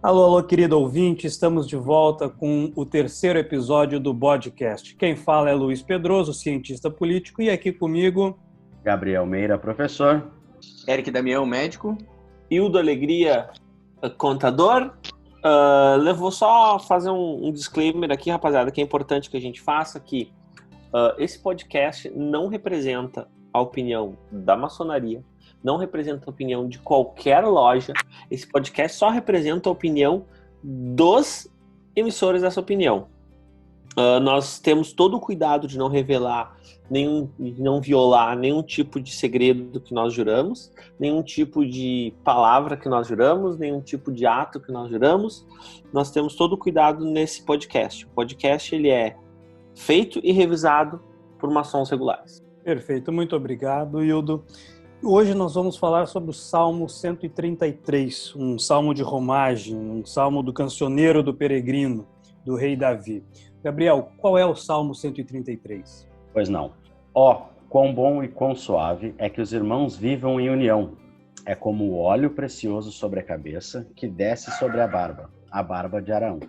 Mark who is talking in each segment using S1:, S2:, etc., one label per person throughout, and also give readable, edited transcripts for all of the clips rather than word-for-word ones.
S1: Alô, alô, querido ouvinte, estamos de volta com o terceiro episódio do podcast. Quem fala é Luiz Pedroso, cientista político, e aqui comigo...
S2: Gabriel Meira, professor.
S3: Eric Damião, médico.
S4: Hildo Alegria, contador. Vou só fazer um disclaimer aqui, rapaziada, que é importante que a gente faça, que esse podcast não representa a opinião da maçonaria, não representa a opinião de qualquer loja. Esse podcast só representa a opinião dos emissores dessa opinião. Nós temos todo o cuidado de não revelar, não violar nenhum tipo de segredo que nós juramos, nenhum tipo de palavra que nós juramos, nenhum tipo de ato que nós juramos. Nós temos todo o cuidado nesse podcast. O podcast ele é feito e revisado por maçons regulares.
S1: Perfeito, muito obrigado, Hildo. Hoje nós vamos falar sobre o Salmo 133, um salmo de romagem, um salmo do cancioneiro do peregrino, do rei Davi. Gabriel, qual é o Salmo 133?
S2: Pois não. Quão bom e quão suave é que os irmãos vivam em união. É como o óleo precioso sobre a cabeça, que desce sobre a barba de Arão,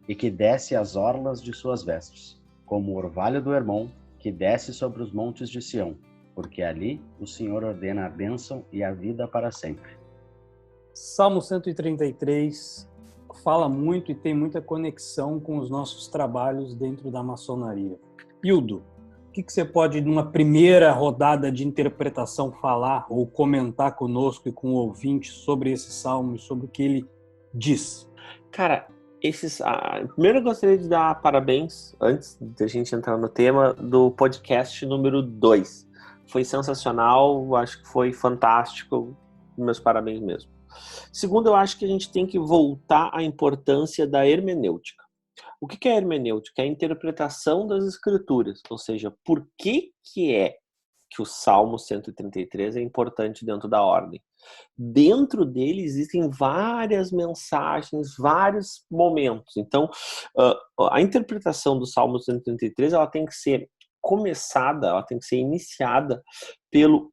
S2: e que desce às orlas de suas vestes, como o orvalho do Hermon, que desce sobre os montes de Sião, porque ali o Senhor ordena a bênção e a vida para sempre.
S1: Salmo 133 fala muito e tem muita conexão com os nossos trabalhos dentro da maçonaria. Hildo, o que você pode, numa primeira rodada de interpretação, falar ou comentar conosco e com o ouvinte sobre esse salmo e sobre o que ele diz?
S4: Cara, primeiro eu gostaria de dar parabéns, antes de a gente entrar no tema, do podcast número 2. Foi sensacional, acho que foi fantástico, meus parabéns mesmo. Segundo, eu acho que a gente tem que voltar à importância da hermenêutica. O que é hermenêutica? É a interpretação das escrituras, ou seja, por que que o Salmo 133 é importante dentro da ordem. Dentro dele existem várias mensagens, vários momentos. Então, a interpretação do Salmo 133 ela tem que ser começada, ela tem que ser iniciada pelo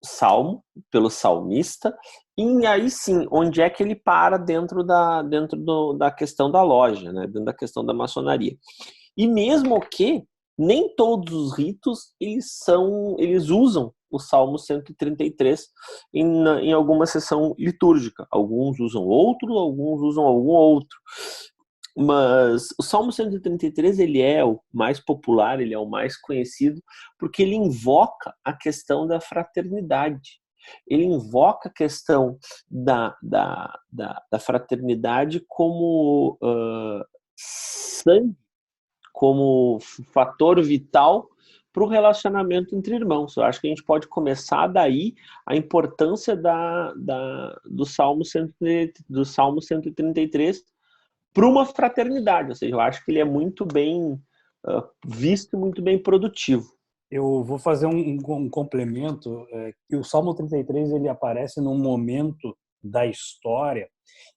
S4: salmo, pelo salmista, e aí sim, onde é que ele para dentro da questão da loja, né? Dentro da questão da maçonaria. E mesmo que nem todos os ritos eles usam o Salmo 133 em alguma sessão litúrgica. Alguns usam outro, alguns usam algum outro. Mas o Salmo 133 ele é o mais popular, ele é o mais conhecido, porque ele invoca a questão da fraternidade. Ele invoca a questão da fraternidade como sangue, como fator vital para o relacionamento entre irmãos. Eu acho que a gente pode começar daí a importância do Salmo 133 para uma fraternidade, ou seja, eu acho que ele é muito bem visto e muito bem produtivo.
S1: Eu vou fazer um complemento, que o Salmo 33 ele aparece num momento da história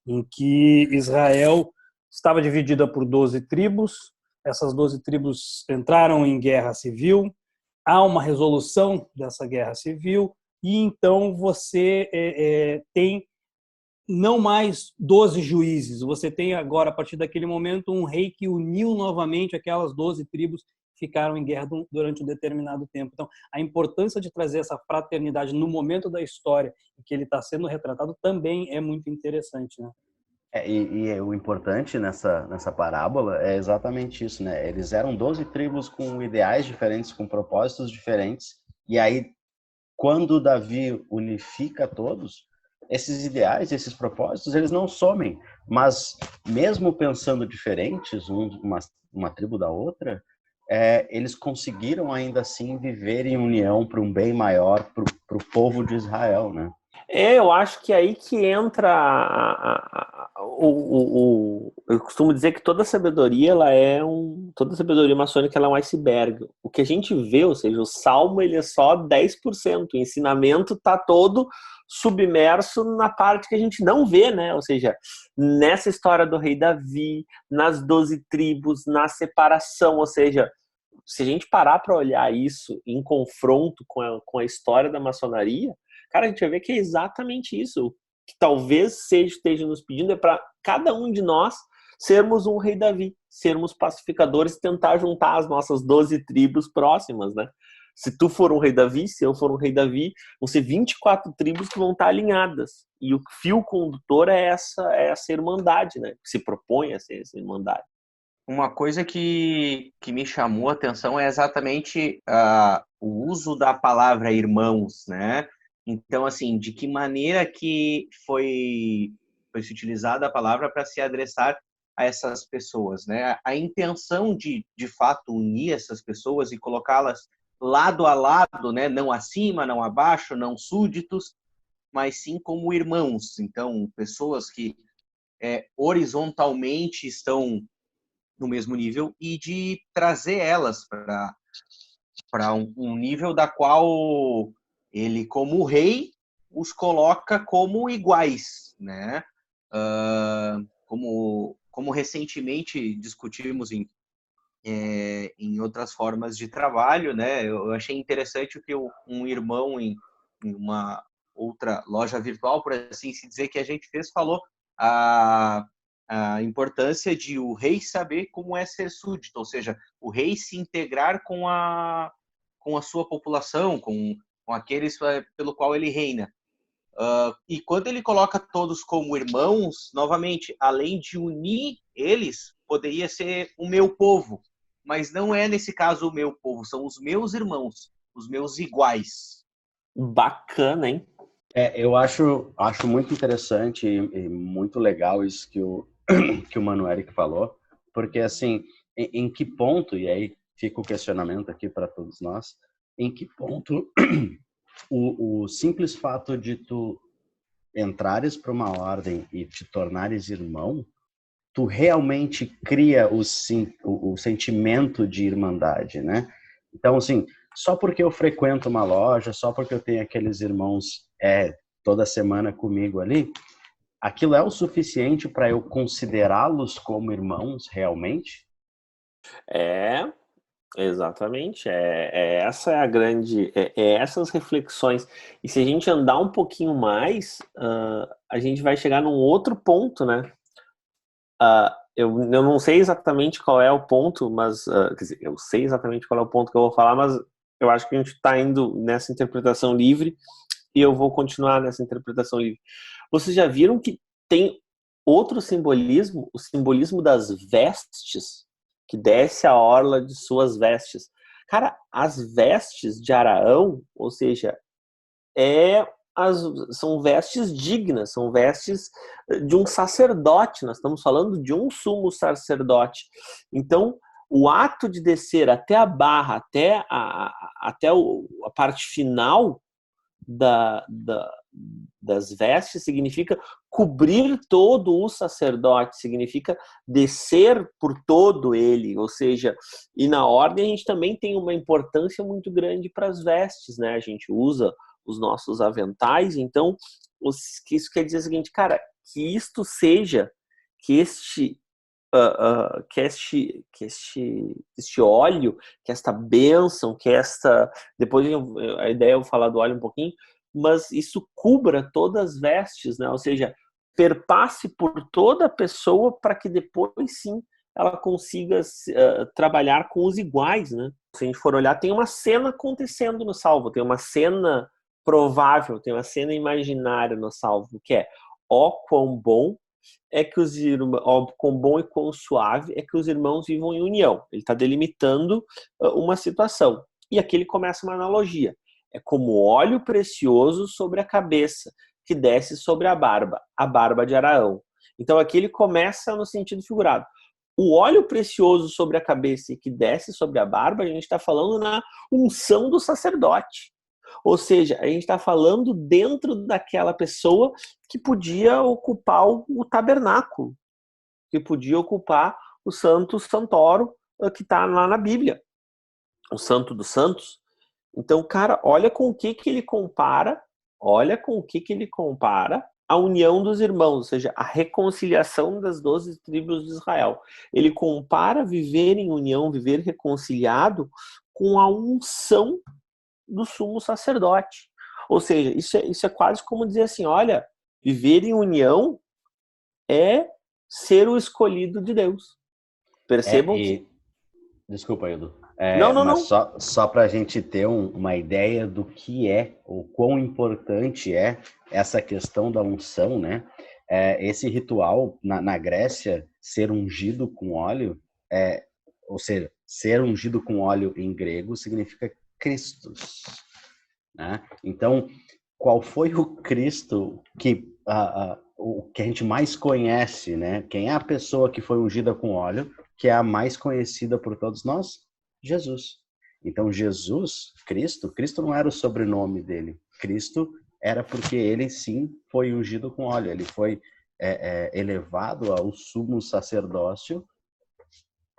S1: em que Israel estava dividida por 12 tribos, essas 12 tribos entraram em guerra civil, há uma resolução dessa guerra civil, e então você tem não mais 12 juízes, você tem agora, a partir daquele momento, um rei que uniu novamente aquelas 12 tribos que ficaram em guerra durante um determinado tempo. Então, a importância de trazer essa fraternidade no momento da história em que ele está sendo retratado também é muito interessante, né?
S2: O importante nessa parábola é exatamente isso, né? Eles eram 12 tribos com ideais diferentes, com propósitos diferentes, e aí, quando Davi unifica todos, esses ideais, esses propósitos, eles não somem, mas mesmo pensando diferentes, uma tribo da outra, eles conseguiram ainda assim viver em união para um bem maior para o povo de Israel, né?
S4: Eu acho que é aí que entra eu costumo dizer que toda sabedoria toda sabedoria maçônica ela é um iceberg. O que a gente vê, ou seja, o salmo ele é só 10%, o ensinamento está todo submerso na parte que a gente não vê, né? Ou seja, nessa história do rei Davi, nas 12 tribos, na separação, ou seja, se a gente parar para olhar isso em confronto com a história da maçonaria, cara, a gente vai ver que é exatamente isso. que talvez esteja nos pedindo é para cada um de nós sermos um rei Davi, sermos pacificadores, tentar juntar as nossas 12 tribos próximas, né? Se tu for um rei Davi, se eu for um rei Davi, vão ser 24 tribos que vão estar alinhadas. E o fio condutor é essa irmandade, né? Que se propõe a ser essa irmandade.
S3: Uma coisa que me chamou a atenção é exatamente o uso da palavra irmãos, né? Então, assim, de que maneira que foi se utilizada a palavra para se adressar a essas pessoas, né? A intenção de fato, unir essas pessoas e colocá-las lado a lado, né? Não acima, não abaixo, não súditos, mas sim como irmãos. Então, pessoas que horizontalmente estão no mesmo nível e de trazer elas para um nível da qual ele, como rei, os coloca como iguais, né? Como recentemente discutimos em outras formas de trabalho, né? Eu achei interessante o que um irmão em uma outra loja virtual, por assim se dizer, que a gente fez, falou a importância de o rei saber como é ser súdito, ou seja, o rei se integrar com a sua população, com aqueles pelo qual ele reina. E quando ele coloca todos como irmãos, novamente, além de unir eles, poderia ser o meu povo, mas não é nesse caso o meu povo, são os meus irmãos, os meus iguais.
S4: Bacana, hein?
S2: Eu acho muito interessante e muito legal isso que o Mano Eric falou, porque assim, em que ponto, e aí fica o questionamento aqui para todos nós, em que ponto o simples fato de tu entrares para uma ordem e te tornares irmão, tu realmente cria o sentimento de irmandade, né? Então, assim, só porque eu frequento uma loja, só porque eu tenho aqueles irmãos toda semana comigo ali, aquilo é o suficiente para eu considerá-los como irmãos realmente?
S4: Exatamente. Essa é a grande... essas reflexões. E se a gente andar um pouquinho mais, a gente vai chegar num outro ponto, né? Eu não sei exatamente qual é o ponto, mas... quer dizer, eu sei exatamente qual é o ponto que eu vou falar, mas eu acho que a gente está indo nessa interpretação livre e eu vou continuar nessa interpretação livre. Vocês já viram que tem outro simbolismo, o simbolismo das vestes, que desce a orla de suas vestes. Cara, as vestes de Araão, ou seja, são vestes dignas, são vestes de um sacerdote, nós estamos falando de um sumo sacerdote. Então, o ato de descer até a barra, até a parte final das vestes, significa cobrir todo o sacerdote, significa descer por todo ele, ou seja, e na ordem a gente também tem uma importância muito grande para as vestes, né? A gente usa os nossos aventais, então isso quer dizer o seguinte, cara, que isto seja, que este óleo, que esta bênção, que esta... Depois a ideia é eu falar do óleo um pouquinho, mas isso cubra todas as vestes, né? Ou seja, perpasse por toda a pessoa para que depois sim ela consiga trabalhar com os iguais, né? Se a gente for olhar, tem uma cena acontecendo no Salmo, tem uma cena provável, tem uma cena imaginária no Salmo, que é: ó quão bom é que os irmãos, quão bom e quão suave é que os irmãos vivam em união. Ele está delimitando uma situação. E aqui ele começa uma analogia. É como óleo precioso sobre a cabeça, que desce sobre a barba de Araão. Então aqui ele começa no sentido figurado. O óleo precioso sobre a cabeça e que desce sobre a barba, a gente está falando na unção do sacerdote. Ou seja, a gente está falando dentro daquela pessoa que podia ocupar o tabernáculo, que podia ocupar o Santo Santoro que está lá na Bíblia, o Santo dos Santos. Então, cara, olha com o que ele compara, a união dos irmãos, ou seja, a reconciliação das 12 tribos de Israel. Ele compara viver em união, viver reconciliado com a unção do sumo sacerdote. Ou seja, isso é quase como dizer assim, olha, Viver em união é ser o escolhido de Deus. Percebam que...
S2: Desculpa, Edu.
S4: Não.
S2: Só para a gente ter uma ideia do que é, ou quão importante é essa questão da unção, né? Esse ritual na Grécia, ser ungido com óleo, ou seja, ser ungido com óleo em grego significa Christus, né? Então, qual foi o Cristo o que a gente mais conhece, né? Quem é a pessoa que foi ungida com óleo, que é a mais conhecida por todos nós? Jesus. Então, Jesus, Cristo não era o sobrenome dele. Cristo era porque ele, sim, foi ungido com óleo. Ele foi elevado ao sumo sacerdócio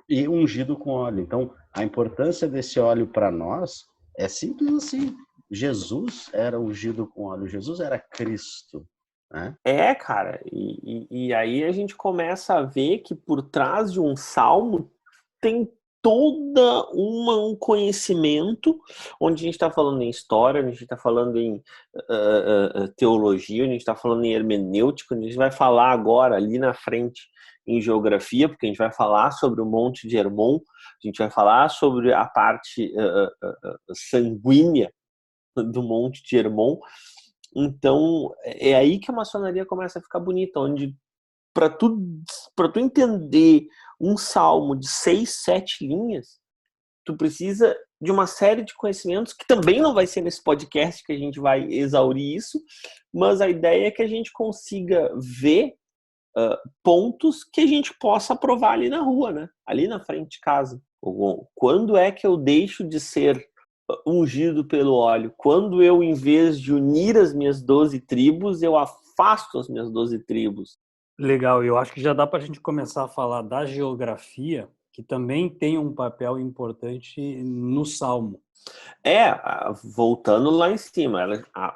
S2: e ungido com óleo. Então, a importância desse óleo para nós é simples assim. Jesus era ungido com óleo. Jesus era Cristo, né?
S4: Cara, e aí a gente começa a ver que por trás de um salmo tem toda um conhecimento, onde a gente está falando em história, onde a gente está falando em teologia, onde a gente está falando em hermenêutica, onde a gente vai falar agora, ali na frente, em geografia, porque a gente vai falar sobre o Monte de Hermon, a gente vai falar sobre a parte sanguínea do Monte de Hermon. Então, é aí que a maçonaria começa a ficar bonita, onde para tu entender um salmo de 6, 7 linhas, tu precisa de uma série de conhecimentos, que também não vai ser nesse podcast que a gente vai exaurir isso, mas a ideia é que a gente consiga ver pontos que a gente possa provar ali na rua, né? Ali na frente de casa. Quando é que eu deixo de ser ungido pelo óleo? Quando eu, em vez de unir as minhas 12 tribos, eu afasto as minhas 12 tribos?
S1: Legal, eu acho que já dá para a gente começar a falar da geografia, que também tem um papel importante no Salmo.
S4: Voltando lá em cima,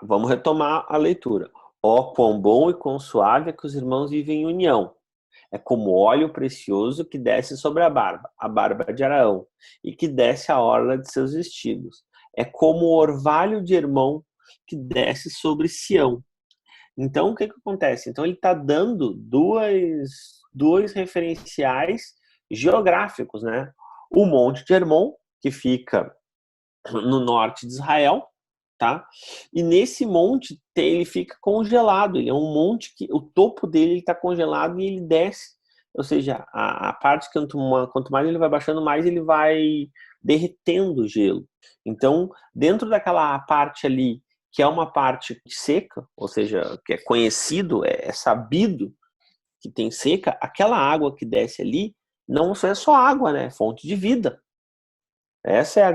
S4: vamos retomar a leitura. Ó, quão bom e quão suave é que os irmãos vivem em união. É como óleo precioso que desce sobre a barba de Araão, e que desce a orla de seus vestidos. É como o orvalho de Hermon que desce sobre Sião. Então, o que acontece? Então, ele está dando dois referenciais geográficos, né? O Monte de Hermon, que fica no norte de Israel, tá? E nesse monte ele fica congelado. Ele é um monte que o topo dele está congelado e ele desce. Ou seja, a parte que quanto mais ele vai baixando, mais ele vai derretendo o gelo. Então, dentro daquela parte ali, que é uma parte seca, ou seja, que é conhecido, é sabido que tem seca, aquela água que desce ali não é só água, né? É fonte de vida. Essa é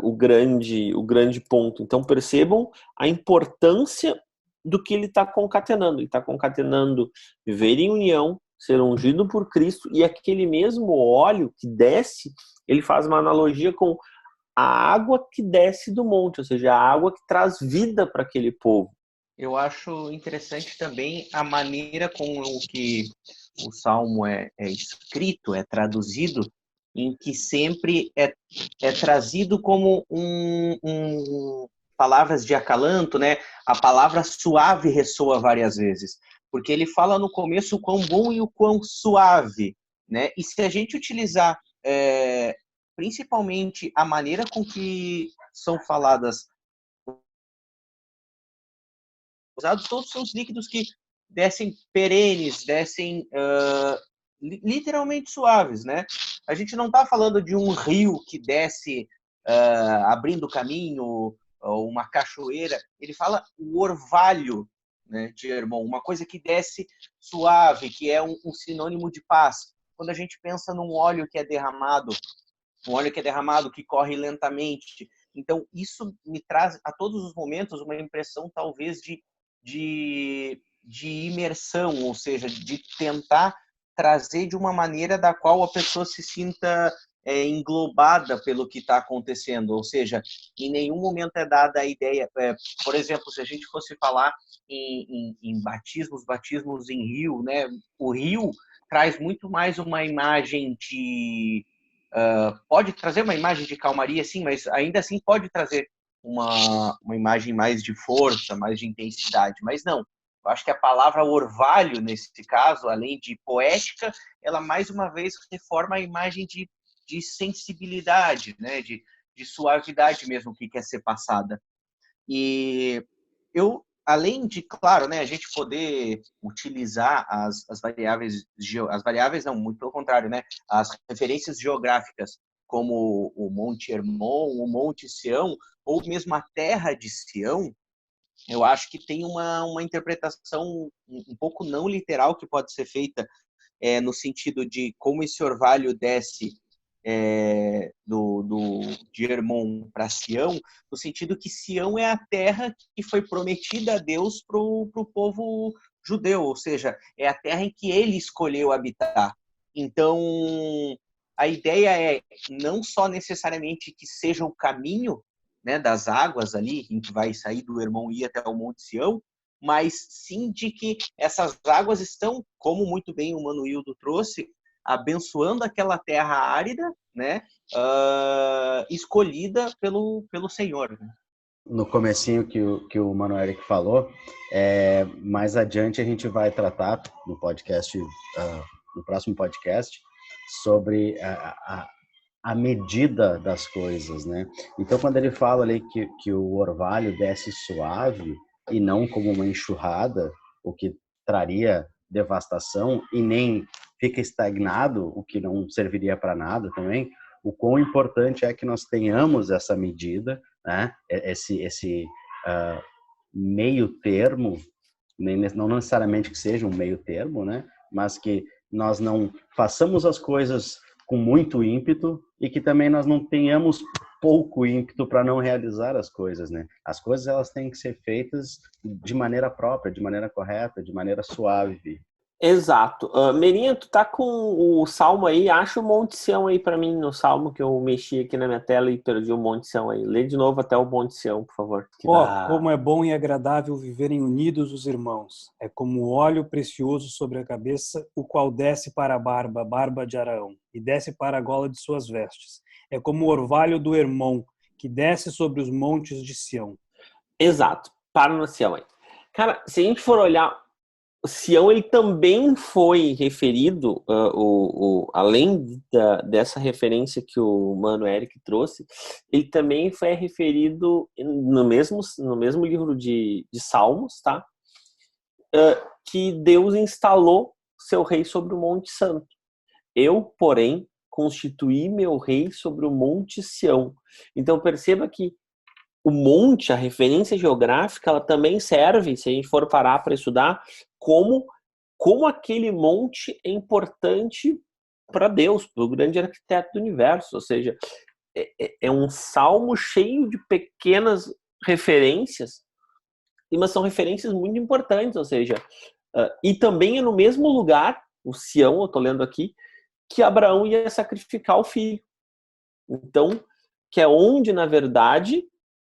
S4: o grande ponto. Então percebam a importância do que ele está concatenando. Ele está concatenando viver em união, ser ungido por Cristo, e aquele mesmo óleo que desce, ele faz uma analogia com a água que desce do monte, ou seja, a água que traz vida para aquele povo.
S3: Eu acho interessante também a maneira com que o Salmo é escrito, é traduzido, em que sempre é trazido como palavras de acalanto, né? A palavra suave ressoa várias vezes, porque ele fala no começo o quão bom e o quão suave, né? E se a gente utilizar principalmente a maneira com que são faladas, usados todos são os líquidos que descem perenes, descem literalmente suaves, né? A gente não está falando de um rio que desce abrindo caminho, ou uma cachoeira. Ele fala o orvalho, né, de Hermon, uma coisa que desce suave, que é um sinônimo de paz. Quando a gente pensa num óleo que é derramado, que corre lentamente, então isso me traz a todos os momentos uma impressão talvez de imersão, ou seja, de tentar trazer de uma maneira da qual a pessoa se sinta englobada pelo que está acontecendo, ou seja, em nenhum momento é dada a ideia, por exemplo, se a gente fosse falar em batismos em rio, né? O rio traz muito mais uma imagem de pode trazer uma imagem de calmaria, sim, mas ainda assim pode trazer uma imagem mais de força, mais de intensidade, mas não. Eu acho que a palavra orvalho, nesse caso, além de poética, ela mais uma vez reforma a imagem de sensibilidade, né? De suavidade mesmo que quer ser passada. E eu, além de, claro, né, a gente poder utilizar as variáveis não, muito pelo contrário, né, as referências geográficas, como o Monte Hermon, o Monte Sião, ou mesmo a Terra de Sião, eu acho que tem uma interpretação um pouco não literal que pode ser feita no sentido de como esse orvalho desce de Hermon para Sião, no sentido que Sião é a terra que foi prometida a Deus para o povo judeu, ou seja, é a terra em que ele escolheu habitar. Então, a ideia é não só necessariamente que seja o caminho, né, das águas ali, em que vai sair do Hermon e ir até o Monte Sião, mas sim de que essas águas estão, como muito bem o Manuildo trouxe, abençoando aquela terra árida, né, escolhida pelo Senhor. Né?
S2: No comecinho que o Mano Eric falou, mais adiante a gente vai tratar no podcast, no próximo podcast, sobre a medida das coisas, né? Então, quando ele fala ali que o orvalho desce suave e não como uma enxurrada, o que traria devastação, e nem fica estagnado, o que não serviria para nada também, o quão importante é que nós tenhamos essa medida, né? Esse meio termo, não necessariamente que seja um meio termo, né? Mas que nós não façamos as coisas com muito ímpeto e que também nós não tenhamos pouco ímpeto para não realizar as coisas, né? As coisas elas têm que ser feitas de maneira própria, de maneira correta, de maneira suave.
S4: Exato. Merinha, tu tá com o Salmo aí? Acha o Monte Sião aí para mim no Salmo, que eu mexi aqui na minha tela e perdi o Monte Sião aí. Lê de novo até o Monte Sião, por favor.
S1: Como é bom e agradável viverem unidos os irmãos. É como óleo precioso sobre a cabeça, o qual desce para a barba de Araão, e desce para a gola de suas vestes. É como o orvalho do Hermon, que desce sobre os montes de Sião.
S4: Exato. Para no Sião aí. Cara, se a gente for olhar, o Sião ele também foi referido, além dessa referência que o Mano Eric trouxe, ele também foi referido no mesmo livro de Salmos, tá? Que Deus instalou seu rei sobre o Monte Santo. Eu, porém, constituí meu rei sobre o Monte Sião. Então perceba que o monte, a referência geográfica, ela também serve, se a gente for parar para estudar, como aquele monte é importante para Deus, para o grande arquiteto do universo. Ou seja, é um salmo cheio de pequenas referências, mas são referências muito importantes. Ou seja, e também é no mesmo lugar, o Sião, eu estou lendo aqui, que Abraão ia sacrificar o filho. Então, que é onde, na verdade...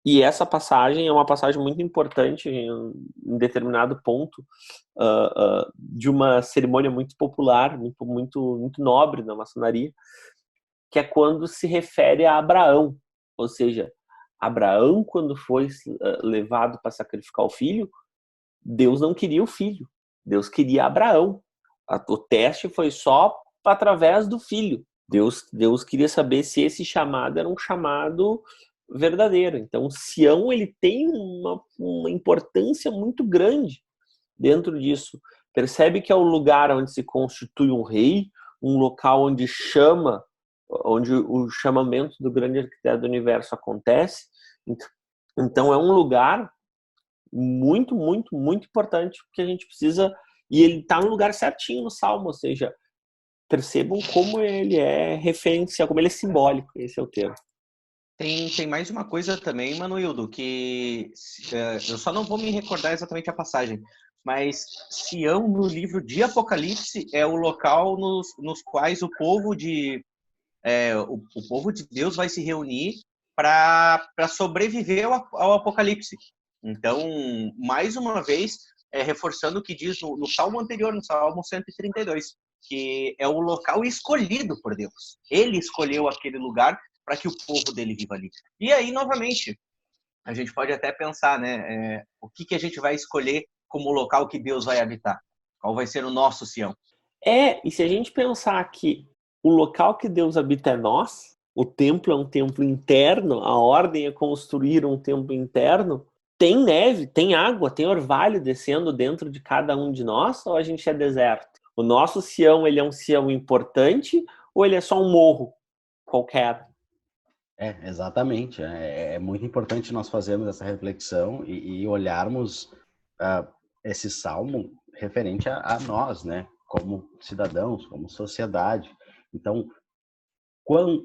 S4: E essa passagem é uma passagem muito importante em determinado ponto de uma cerimônia muito popular, muito nobre da maçonaria, que é quando se refere a Abraão. Ou seja, Abraão, quando foi levado para sacrificar o filho, Deus não queria o filho, Deus queria Abraão. O teste foi só através do filho. Deus queria saber se esse chamado era um chamado verdadeiro. Então, Sião ele tem uma importância muito grande dentro disso. Percebe que é o lugar onde se constitui um rei, um local onde o chamamento do grande arquiteto do universo acontece. Então, é um lugar muito, muito, muito importante que a gente precisa, e ele está no lugar certinho no Salmo, ou seja, percebam como ele é referencial, como ele é simbólico, esse é o termo.
S3: Tem mais uma coisa também, Manuildo, que eu só não vou me recordar exatamente a passagem, mas Sião, no livro de Apocalipse, é o local nos quais o povo de Deus vai se reunir para sobreviver ao Apocalipse. Então, mais uma vez, reforçando o que diz no Salmo anterior, no Salmo 132, que é o local escolhido por Deus. Ele escolheu aquele lugar para que o povo dele viva ali. E aí, novamente, a gente pode até pensar, né, o que a gente vai escolher como o local que Deus vai habitar? Qual vai ser o nosso Sião?
S4: E se a gente pensar que o local que Deus habita é nós, o templo é um templo interno, a ordem é construir um templo interno, tem neve, tem água, tem orvalho descendo dentro de cada um de nós, ou a gente é deserto? O nosso Sião, ele é um Sião importante, ou ele é só um morro qualquer?
S2: Exatamente. É muito importante nós fazermos essa reflexão e olharmos esse salmo referente a nós, né? Como cidadãos, como sociedade. Então, quão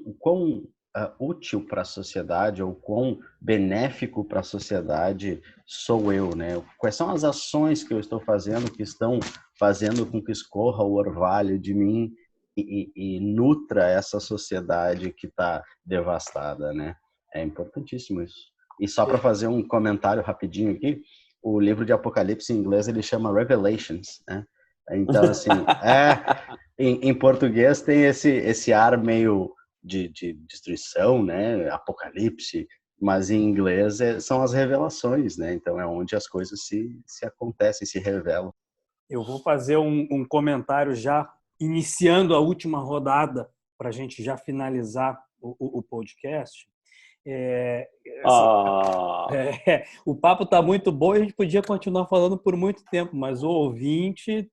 S2: útil para a sociedade ou quão benéfico para a sociedade sou eu, né? Quais são as ações que eu estou fazendo que estão fazendo com que escorra o orvalho de mim e nutra essa sociedade que está devastada, né? É importantíssimo isso. E só para fazer um comentário rapidinho aqui, o livro de Apocalipse em inglês ele chama Revelations, né? Então, assim, em português tem esse ar meio de destruição, né? Apocalipse, mas em inglês são as revelações, né? Então é onde as coisas se acontecem, se revelam.
S1: Eu vou fazer um comentário já iniciando a última rodada para a gente já finalizar o podcast. O papo está muito bom e a gente podia continuar falando por muito tempo, mas o ouvinte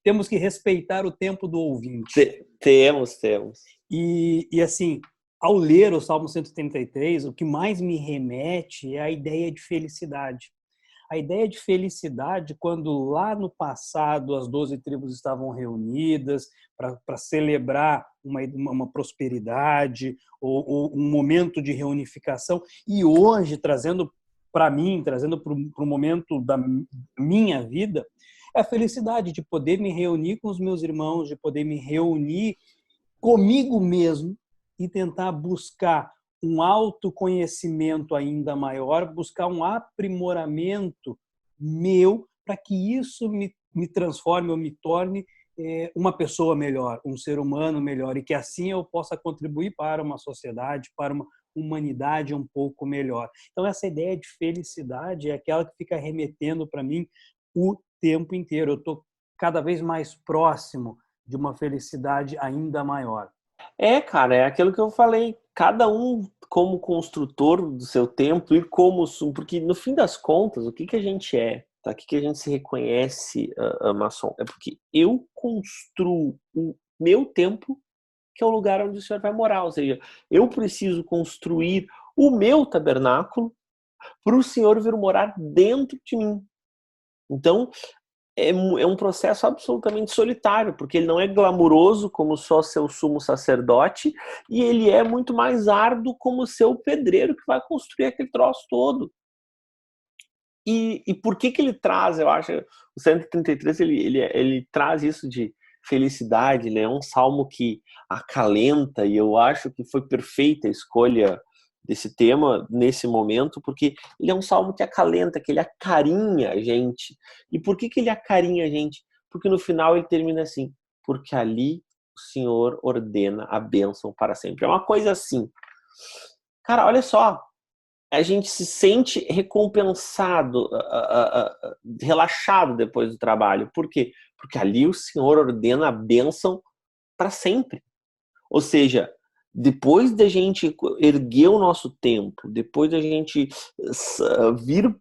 S1: temos que respeitar o tempo do ouvinte.
S4: Temos.
S1: E assim, ao ler o Salmo 133, o que mais me remete é a ideia de felicidade. A ideia de felicidade, quando lá no passado as 12 tribos estavam reunidas para celebrar uma prosperidade ou um momento de reunificação, e hoje, trazendo para mim, trazendo para o momento da minha vida, é a felicidade de poder me reunir com os meus irmãos, de poder me reunir comigo mesmo e tentar buscar um autoconhecimento ainda maior, buscar um aprimoramento meu para que isso me transforme ou me torne uma pessoa melhor, um ser humano melhor, e que assim eu possa contribuir para uma sociedade, para uma humanidade um pouco melhor. Então, essa ideia de felicidade é aquela que fica remetendo para mim o tempo inteiro. Eu estou cada vez mais próximo de uma felicidade ainda maior.
S4: Cara, é aquilo que eu falei. Cada um como construtor do seu templo e porque no fim das contas, o que a gente é? Tá? O que a gente se reconhece, maçom? É porque eu construo o meu templo, que é o lugar onde o Senhor vai morar. Ou seja, eu preciso construir o meu tabernáculo para o Senhor vir morar dentro de mim. Então, é um processo absolutamente solitário, porque ele não é glamuroso como só seu sumo sacerdote, e ele é muito mais árduo como seu pedreiro que vai construir aquele troço todo. E por que ele traz, eu acho, o 133 ele traz isso de felicidade, né? É um salmo que acalenta, e eu acho que foi perfeita a escolha desse tema nesse momento, porque ele é um salmo que acalenta, que ele acarinha a gente. E por que ele acarinha a gente? Porque no final ele termina assim: porque ali o Senhor ordena a bênção para sempre. É uma coisa assim. Cara, olha só, a gente se sente recompensado, relaxado depois do trabalho. Por quê? Porque ali o Senhor ordena a bênção para sempre. Ou seja, depois da gente erguer o nosso templo, depois da gente vir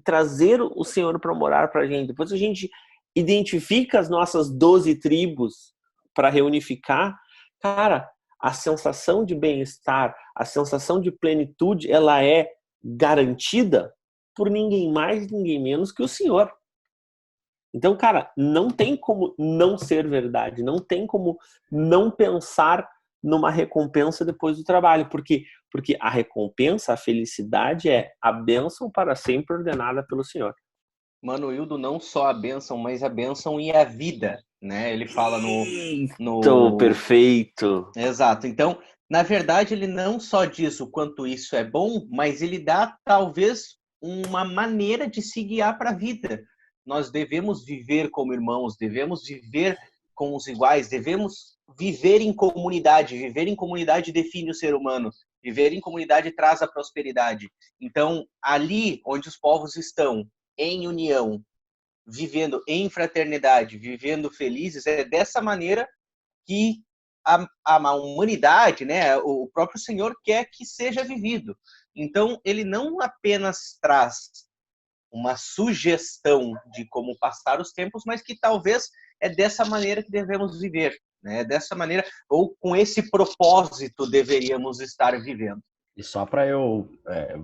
S4: trazer o Senhor para morar para a gente, depois a gente identifica as nossas 12 tribos para reunificar, cara, a sensação de bem-estar, a sensação de plenitude, ela é garantida por ninguém mais, ninguém menos que o Senhor. Então, cara, não tem como não ser verdade, não tem como não pensar numa recompensa depois do trabalho, porque a recompensa, a felicidade é a bênção para sempre ordenada pelo Senhor.
S3: Manoildo, não só a bênção, mas a bênção e a vida, né? Ele fala
S4: Perfeito.
S3: Exato. Então, na verdade, ele não só diz o quanto isso é bom, mas ele dá talvez uma maneira de se guiar para a vida. Nós devemos viver como irmãos, devemos viver com os iguais, devemos viver em comunidade. Viver em comunidade define o ser humano. Viver em comunidade traz a prosperidade. Então, ali onde os povos estão, em união, vivendo em fraternidade, vivendo felizes, é dessa maneira que a humanidade, né, o próprio Senhor quer que seja vivido. Então, ele não apenas traz uma sugestão de como passar os tempos, mas que talvez é dessa maneira que devemos viver, né? Dessa maneira, ou com esse propósito deveríamos estar vivendo.
S2: E só para eu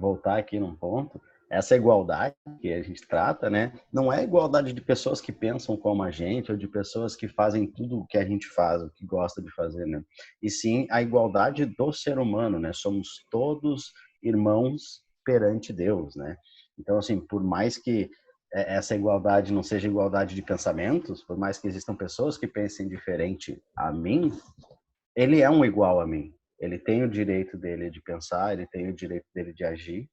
S2: voltar aqui num ponto, essa igualdade que a gente trata, né, não é igualdade de pessoas que pensam como a gente ou de pessoas que fazem tudo o que a gente faz, o que gosta de fazer, né? E sim a igualdade do ser humano, né? Somos todos irmãos perante Deus, né? Então, assim, por mais que essa igualdade não seja igualdade de pensamentos, por mais que existam pessoas que pensem diferente a mim, ele é um igual a mim. Ele tem o direito dele de pensar, ele tem o direito dele de agir.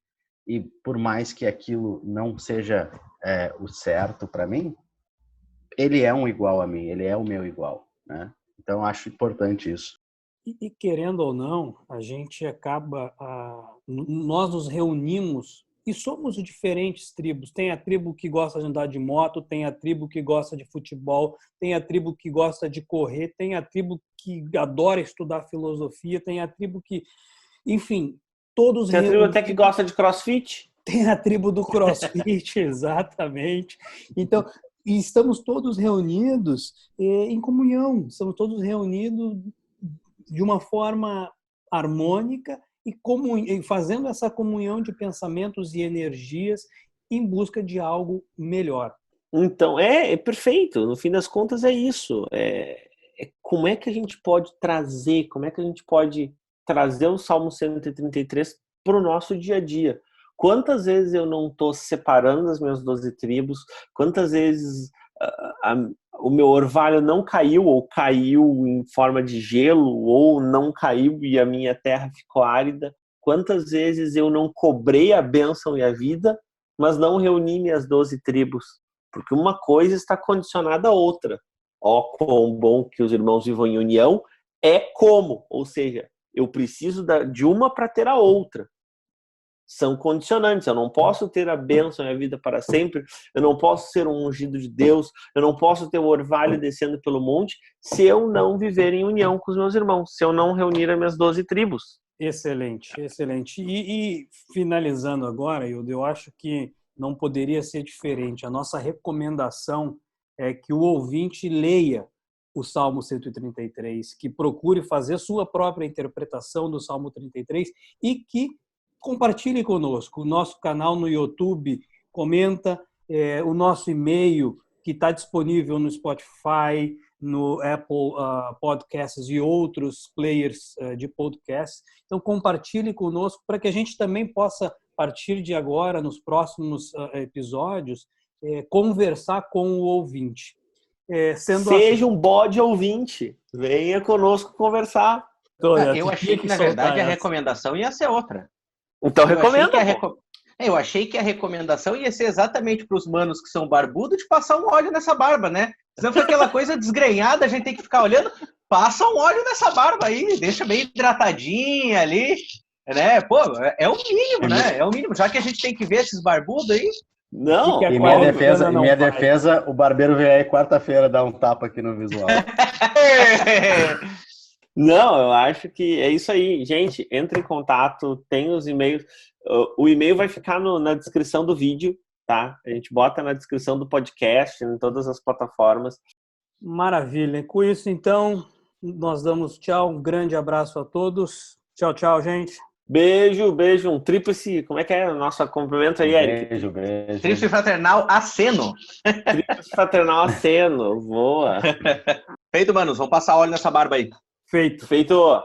S2: E por mais que aquilo não seja o certo para mim, ele é um igual a mim, ele é o meu igual, né? Então, acho importante isso.
S1: E querendo ou não, a gente acaba... nós nos reunimos e somos diferentes tribos. Tem a tribo que gosta de andar de moto, tem a tribo que gosta de futebol, tem a tribo que gosta de correr, tem a tribo que adora estudar filosofia, tem a tribo que... Enfim, todos...
S4: Tem a tribo até que gosta de crossfit?
S1: Tem a tribo do crossfit, exatamente. Então, estamos todos reunidos em comunhão, estamos todos reunidos de uma forma harmônica e fazendo essa comunhão de pensamentos e energias em busca de algo melhor.
S4: Então, é perfeito. No fim das contas, é isso. Como é que a gente pode trazer, o Salmo 133 para o nosso dia a dia? Quantas vezes eu não estou separando as minhas 12 tribos? Quantas vezes o meu orvalho não caiu, ou caiu em forma de gelo, ou não caiu e a minha terra ficou árida? Quantas vezes eu não cobrei a bênção e a vida, mas não reuni minhas 12 tribos? Porque uma coisa está condicionada à outra. Ó, quão bom que os irmãos vivam em união, ou seja, eu preciso de uma para ter a outra. São condicionantes, eu não posso ter a bênção e a vida para sempre, eu não posso ser um ungido de Deus, eu não posso ter o orvalho descendo pelo monte se eu não viver em união com os meus irmãos, se eu não reunir as minhas 12 tribos.
S1: Excelente, excelente. E finalizando agora, eu acho que não poderia ser diferente. A nossa recomendação é que o ouvinte leia o Salmo 133, que procure fazer sua própria interpretação do Salmo 33 e que compartilhe conosco. O nosso canal no YouTube, comenta, o nosso e-mail que está disponível no Spotify, no Apple Podcasts e outros players de podcasts. Então, compartilhe conosco para que a gente também possa, a partir de agora, nos próximos episódios, conversar com o ouvinte.
S4: Seja um bode ouvinte, venha conosco conversar.
S3: Eu achei que, na verdade, a recomendação ia ser outra.
S4: Então, recomenda.
S3: Eu achei que a recomendação ia ser exatamente para os manos que são barbudos de passar um óleo nessa barba, né? Senão fica aquela coisa desgrenhada, a gente tem que ficar olhando. Passa um óleo nessa barba aí, deixa bem hidratadinha ali, né? Pô, é o mínimo, né? É o mínimo, já que a gente tem que ver esses barbudos aí.
S2: Não, em minha defesa, o barbeiro veio aí quarta-feira dar um tapa aqui no visual.
S4: Não, eu acho que é isso aí. Gente, entre em contato, tem os e-mails. O e-mail vai ficar na descrição do vídeo, tá? A gente bota na descrição do podcast, em todas as plataformas.
S1: Maravilha. Com isso, então, nós damos tchau. Um grande abraço a todos. Tchau, tchau, gente.
S4: Beijo, beijo. Um tríplice. Como é que é o nosso cumprimento aí, Eric?
S2: Beijo, beijo.
S3: Tríplice fraternal aceno.
S4: Tríplice fraternal aceno. Boa.
S3: Feito, manos. Vamos passar óleo nessa barba aí.
S1: Feito.
S4: Feito.